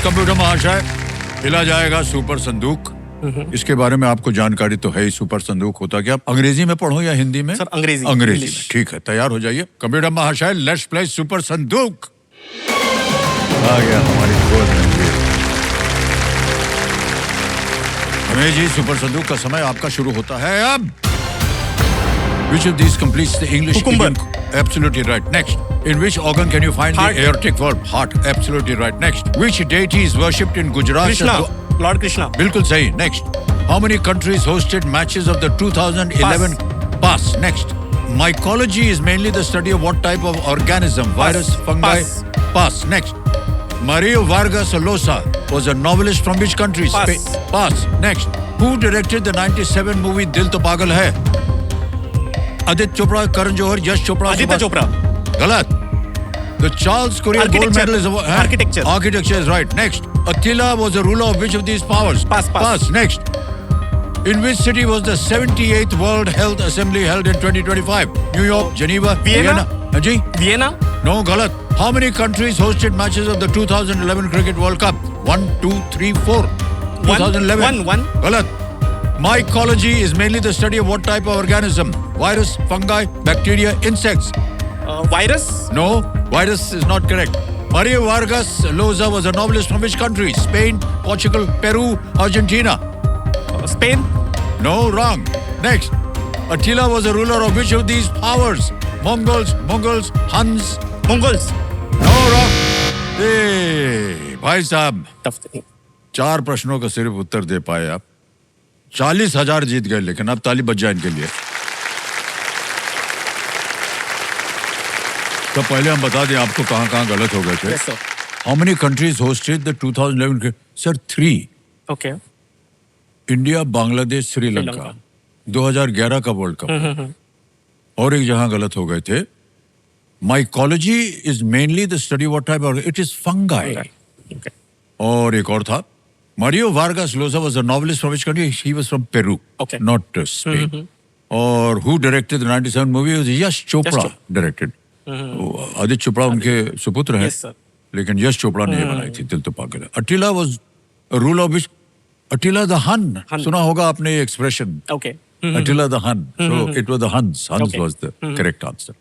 Computer महाशय, हिला जाएगा सुपर संदूक। इसके बारे में आपको जानकारी तो है ही। सुपर संदूक होता क्या? अंग्रेजी में पढ़ो या हिंदी में? सर अंग्रेजी। अंग्रेजी में, ठीक है, तैयार हो जाइए। कंप्यूटर महाशय, लेट्स प्ले सुपर संदूक। आ गया हमारी गोद में। रमेश जी, सुपर संदूक का समय आपका शुरू होता है अब। Which of these completes the English idiom? Absolutely right. Next. In which organ can you find the aortic valve? Heart. Absolutely right. Next. Which deity is worshipped in Gujarat? Krishna. Lord Krishna. बिल्कुल सही. Next. How many countries hosted matches of the 2011? Pass. Next. Mycology is mainly the study of what type of organism? Virus, fungi? Pass. Next. Mario Vargas Llosa was a novelist from which country? Pass. Next. Who directed the 97 movie Dil To Pagal Hai? Aditya Chopra, Karan Johar, Yash Chopra, Aditya Chopra. गलत। The Charles Courier Gold Medal is Architecture. Architecture is right. Next. Attila was the ruler of which of these powers? Pass. Next. In which city was the 78th World Health Assembly held in 2025? New York, Geneva, Vienna. Ji? Vienna? No, गलत. How many countries hosted matches of the 2011 Cricket World Cup? 1, 2, 3, 4. 2011. One. गलत. Mycology is mainly the study of what type of organism? Virus, fungi, bacteria, insects. Virus? No, virus is not correct. Mario Vargas Llosa was a novelist from which country? Spain, Portugal, Peru, Argentina. Spain? No, wrong. Next. Attila was a ruler of which of these powers? Mongols, Huns. Mongols. No, wrong. Hey, भाई साहब, 4 प्रश्नों का सिर्फ उत्तर दे पाए आप। 40,000 जीत गए, लेकिन अब ताली बज जाए इनके लिए। तो पहले हम बता दें आपको कहां गलत हो गए थे। Yes, sir. How many countries hosted the 2011? Sir 3। Okay. India, Bangladesh, Sri Lanka. 2011 का वर्ल्ड कप। और एक जहां गलत हो गए थे। Mycology is mainly the study of what type of it is fungi. Okay. और एक और था। Mario Vargas Llosa was a novelist from which country? He was from Peru, not Spain. और who directed the 97 movie? Was Yash Chopra directed. Aditya Chopra उनके सुपुत्र हैं, लेकिन यश चोपड़ा ने बनाई थी दिल तो पागल है। Attila was a ruler of which? Attila the Hun. सुना होगा आपने ये expression. Okay. Attila the Hun. So it was the Huns. Huns was the correct answer.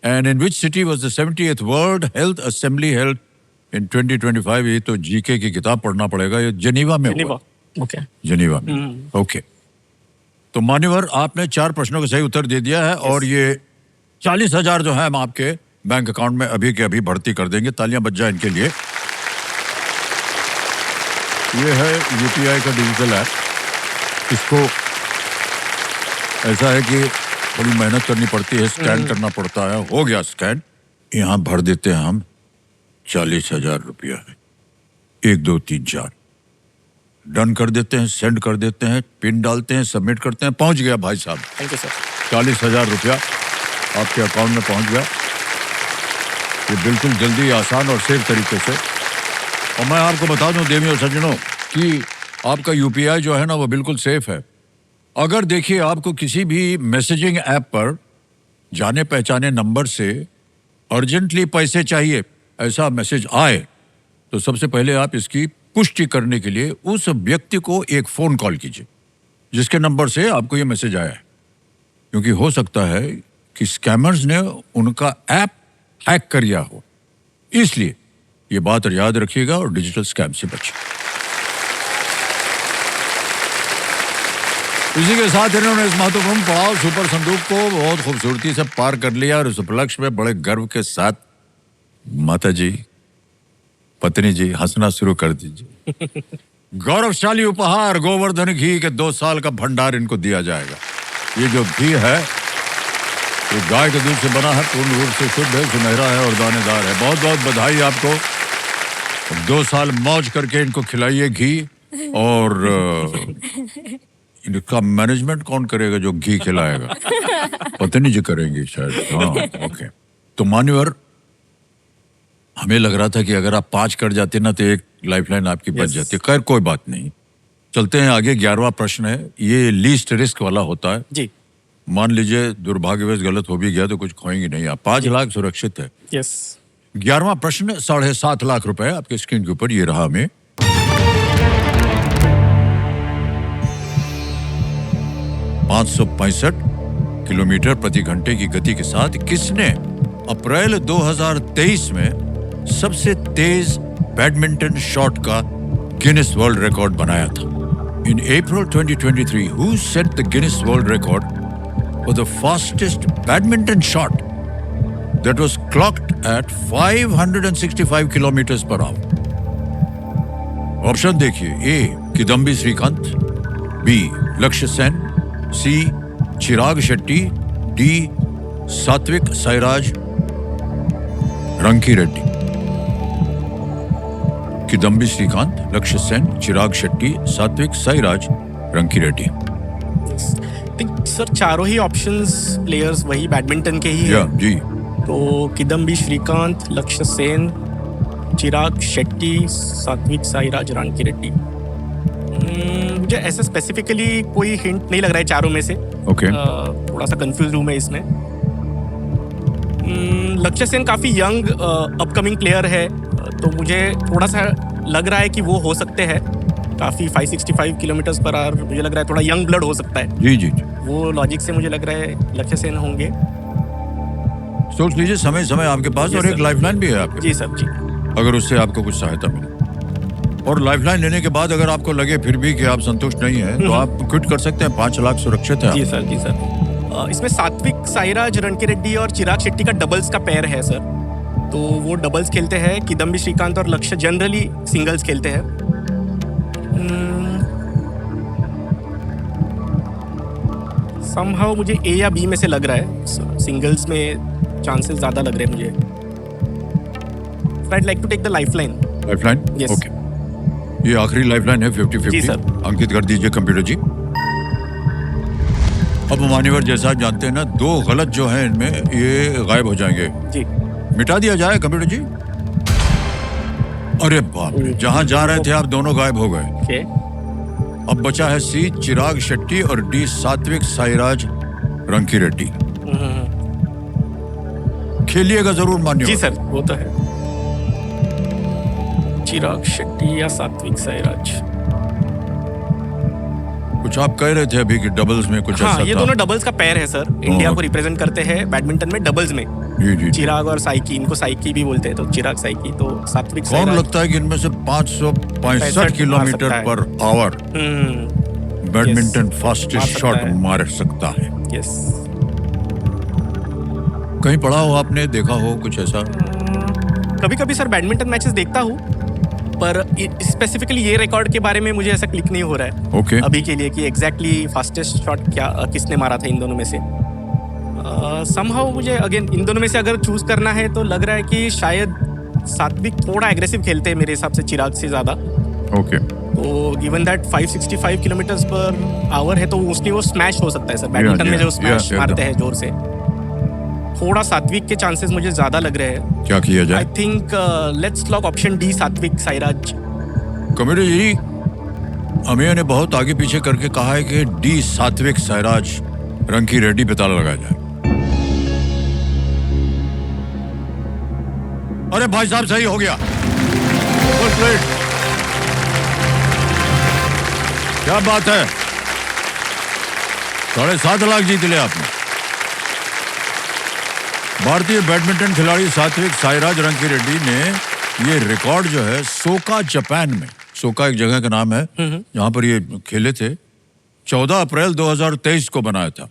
And in which city was the 70th World Health Assembly held in 2025? ये तो GK की किताब पढ़ना पड़ेगा। ये जेनीवा में हुआ। जेनीवा में। ओके। तो मान्यवर, आपने 4 प्रश्नों का सही उत्तर दे दिया है और ये 40,000 जो है हम आपके बैंक अकाउंट में अभी के अभी भर्ती कर देंगे। तालियां बज जाए इनके लिए। ये है यूपीआई का डिजिटल ऐप। इसको ऐसा है कि बड़ी मेहनत करनी पड़ती है, स्कैन करना पड़ता है। हो गया स्कैन। यहाँ भर देते हैं हम 40,000 रुपया है। 1, 2, 3, 4 डन कर देते हैं, सेंड कर देते हैं, पिन डालते हैं, सबमिट करते हैं। पहुंच गया भाई साहब। Thank you sir. 40,000 रुपया आपके अकाउंट में पहुंच गया। ये बिल्कुल जल्दी, आसान और सेफ तरीके से। और मैं आपको बता दूं देवी और सज्जनों कि आपका यूपीआई जो है ना वो बिल्कुल सेफ है। अगर देखिए आपको किसी भी मैसेजिंग ऐप पर जाने पहचाने नंबर से अर्जेंटली पैसे चाहिए, ऐसा मैसेज आए, तो सबसे पहले आप इसकी पुष्टि करने के लिए उस व्यक्ति को एक फोन कॉल कीजिए जिसके नंबर से आपको ये मैसेज आया है। क्योंकि हो सकता है कि स्कैमर्स ने उनका ऐप हैक कर लिया हो। इसलिए ये बात याद रखिएगा और डिजिटल स्कैम से बचिए। इसी के साथ इन्होंने इस महत्वपूर्ण पड़ाव सुपर संदूक को बहुत खूबसूरती से पार कर लिया और इस उपलक्ष्य में बड़े गर्व के साथ माता जी, पत्नी जी हंसना शुरू कर दीजिए। गौरवशाली उपहार गोवर्धन घी के 2 साल का भंडार इनको दिया जाएगा। ये जो घी है ये गाय के दूध से बना है, पूर्ण रूप से शुद्ध है, सुनहरा है और दानेदार है। बहुत बहुत बधाई आपको। 2 साल मौज करके इनको खिलाइए घी। और इनका मैनेजमेंट कौन करेगा जो घी खिलाएगा? पत्नी जी करेंगी शायद। हाँ, ओके। तो मान्यवर, हमें लग रहा था कि अगर आप 5 कर जाते ना तो एक लाइफलाइन आपकी बच जाती। खैर कोई बात नहीं, चलते हैं आगे। 11वां प्रश्न है, ये लीस्ट रिस्क वाला होता है जी। मान लीजिए दुर्भाग्यवश गलत हो भी गया तो कुछ खोएंगे नहीं आप। 5 लाख सुरक्षित है। 11वां प्रश्न 7.5 लाख रुपए आपके स्क्रीन के ऊपर ये रहा। हमें 565 किलोमीटर प्रति घंटे की गति के साथ किसने अप्रैल 2023 में सबसे तेज बैडमिंटन शॉट का गिनीज वर्ल्ड रिकॉर्ड बनाया था? इन अप्रैल 2023, who set the Guinness world record for the fastest badminton shot that was clocked at 565 kilometers per hour? Option देखिए। ए किदम्बी श्रीकांत, बी लक्ष्य सेन, सी चिराग शेट्टी, डी सात्विक साईराज रंकी रेड्डी। किदम्बी श्रीकांत, लक्ष्य सेन, चिराग शेट्टी, सात्विक साईराज रंकी रेड्डी। थिंक सर चारों ही ऑप्शंस प्लेयर्स वही बैडमिंटन के ही हैं। जी। तो किदम्बी श्रीकांत, लक्ष्य सेन, चिराग शेट्टी, सात्विक साईराज रानकी रेड्डी। मुझे ऐसा स्पेसिफिकली कोई हिंट नहीं लग रहा है चारों में से। ओके। थोड़ा सा कंफ्यूज हूँ मैं इसमें। लक्ष्य सेन काफ़ी यंग अपकमिंग प्लेयर है, तो मुझे थोड़ा सा लग रहा है कि वो हो सकते हैं। काफ़ी 565 किलोमीटर्स पर आवर, मुझे लग रहा है थोड़ा यंग ब्लड हो सकता है। जी जी जी। वो लॉजिक से मुझे लग रहा है लक्ष्य सेन होंगे। सोच लीजिए, समय समय आपके पास, जी और एक सर। लाइफलाइन भी है आपके जी सर जी। पास, अगर उससे आपको कुछ सहायता मिले। और लाइफलाइन लेने के बाद अगर आपको लगे फिर भी कि आप संतुष्ट नहीं हैं, तो आप क्विट कर सकते हैं। 5 लाख सुरक्षित है। जी सर जी सर। इसमें सात्विक साईराज रनकी रेड्डी और चिराग शेट्टी का डबल्स का पेयर है सर, तो वो डबल्स खेलते हैं। किदम्बी श्रीकांत और लक्ष्य जनरली सिंगल्स खेलते हैं। समहाउ मुझे ए या बी में से लग रहा है। सिंगल्स में चांसेस ज़्यादा लग रहे हैं मुझे। I'd like to take the lifeline. Lifeline? Yes. Okay. ये आखिरी लाइफलाइन है 50-50। जी सर। अंकित कर दीजिए कंप्यूटर जी। अब मान्यवर जैसा आप जानते हैं ना, 2 गलत जो हैं इनमें ये गायब हो जाएंगे। जी। मिटा दिया जाए कंप्यूटर जी। अरे बाप रे, जहां जा रहे थे आप दोनों गायब हो गए। ओके। अब बचा है सी चिराग शेट्टी और डी सात्विक साईराज रंकी रेड्डी। खेलिएगा जरूर मान्यवर। जी सर, वो तो है। चिराग शेट्टी या सात्विक साईराज। कुछ आप कह रहे थे अभी कि डबल्स में कुछ हाँ, ऐसा ये था। दोनों डबल्स का पेयर है सर। इंडिया को रिप्रेजेंट करते हैं बैडमिंटन में डबल्स में। जी जी। चिराग और साइकी, इनको साइकी भी बोलते हैं, तो चिराग साइकी। तो सात्विक कौन साईराज। लगता है कि इनमें से 565 किलोमीटर सकता है। Per hour badminton Yes, fastest मार शॉट सकता है। मार सकता है? यस। कहीं पढ़ा हो आपने, देखा हो कुछ ऐसा? कभी कभी सर बैडमिंटन मैचेस देखता हूँ, पर स्पेसिफिकली ये रिकॉर्ड के बारे में मुझे ऐसा क्लिक नहीं हो रहा है ओके। अभी के लिए कि एग्जैक्टली फास्टेस्ट शॉट क्या किसने मारा था इन दोनों में से। समहाउ मुझे अगेन इन दोनों में से अगर चूज करना है तो लग रहा है कि शायद सात्विक थोड़ा एग्रेसिव खेलते हैं मेरे हिसाब से चिराग से ज़्यादा। ओके। तो given that 565 kilometres per hour है, तो मोस्टली वो स्मैश हो सकता है सर। बैडमिंटन में जो स्मैश मारते हैं जोर से, थोड़ा सात्विक के चांसेस मुझे ज़्यादा लग रहे हैं। क्या किया आई जाए? Think let's lock option D, Satwik Sairaj. Committee जी, अमिया ने बहुत आगे पीछे करके कहा है कि डी सात्विक साईराज रंकी रेड्डी पे ताला लगाया जाए। अरे भाई साहब, सही हो गया। First plate. क्या बात है, 7.5 लाख जीत लिया आपने। भारतीय बैडमिंटन खिलाड़ी सात्विक साईराज रंकी रेड्डी ने ये रिकॉर्ड जो है सोका जापान में, सोका एक जगह का नाम है जहां पर ये खेले थे, 14 अप्रैल 2023 को बनाया था।